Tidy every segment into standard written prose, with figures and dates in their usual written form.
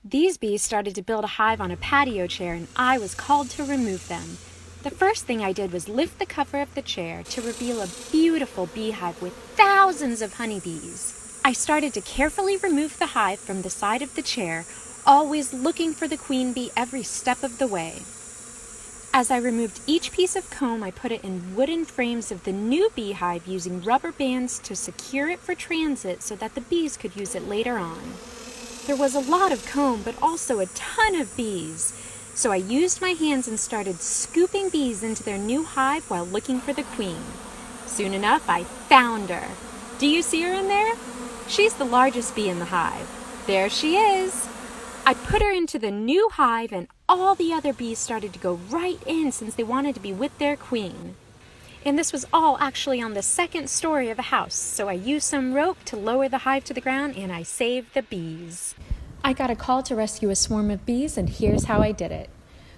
These bees started to build a hive on a patio chair, and I was called to remove them. The first thing I did was lift the cover of the chair to reveal a beautiful beehive with thousands of honeybees. I started to carefully remove the hive from the side of the chair, always looking for the queen bee every step of the way. As I removed each piece of comb, I put it in wooden frames of the new beehive using rubber bands to secure it for transit so that the bees could use it later on. There was a lot of comb, but also a ton of bees. So I used my hands and started scooping bees into their new hive while looking for the queen. Soon enough, I found her. Do you see her in there? She's the largest bee in the hive. There she is. I put her into the new hive, and all the other bees started to go right in since they wanted to be with their queen. And this was all actually on the second story of a house, so I used some rope to lower the hive to the ground, and I saved the bees. I got a call to rescue a swarm of bees, and here's how I did it.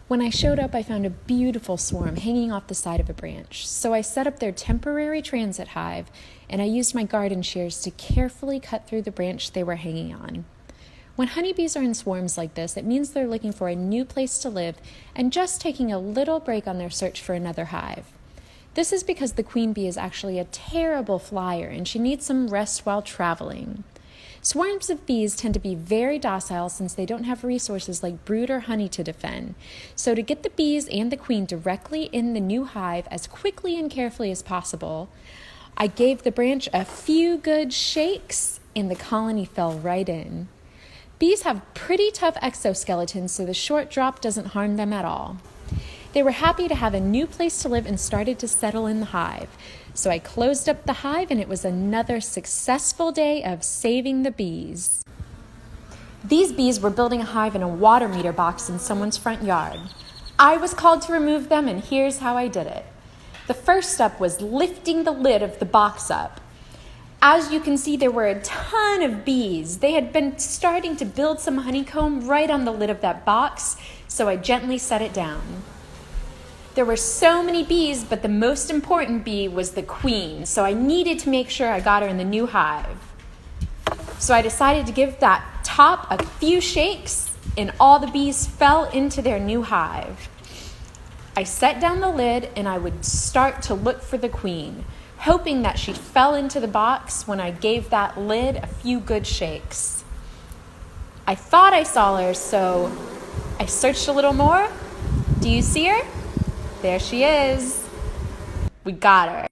When I showed up, I found a beautiful swarm hanging off the side of a branch, so I set up their temporary transit hive, and I used my garden shears to carefully cut through the branch they were hanging on. When honeybees are in swarms like this, it means they're looking for a new place to live and just taking a little break on their search for another hive. This is because the queen bee is actually a terrible flyer and she needs some rest while traveling. Swarms of bees tend to be very docile since they don't have resources like brood or honey to defend. So to get the bees and the queen directly in the new hive as quickly and carefully as possible, I gave the branch a few good shakes and the colony fell right in. Bees have pretty tough exoskeletons, so the short drop doesn't harm them at all. They were happy to have a new place to live and started to settle in the hive. So I closed up the hive, and it was another successful day of saving the bees. These bees were building a hive in a water meter box in someone's front yard. I was called to remove them, and here's how I did it. The first step was lifting the lid of the box up. As you can see, there were a ton of bees. They had been starting to build some honeycomb right on the lid of that box, so I gently set it down. There were so many bees, but the most important bee was the queen, so I needed to make sure I got her in the new hive. So I decided to give that top a few shakes, and all the bees fell into their new hive. I set down the lid, and I would start to look for the queen, hoping that she fell into the box when I gave that lid a few good shakes. I thought I saw her, so I searched a little more. Do you see her? There she is. We got her.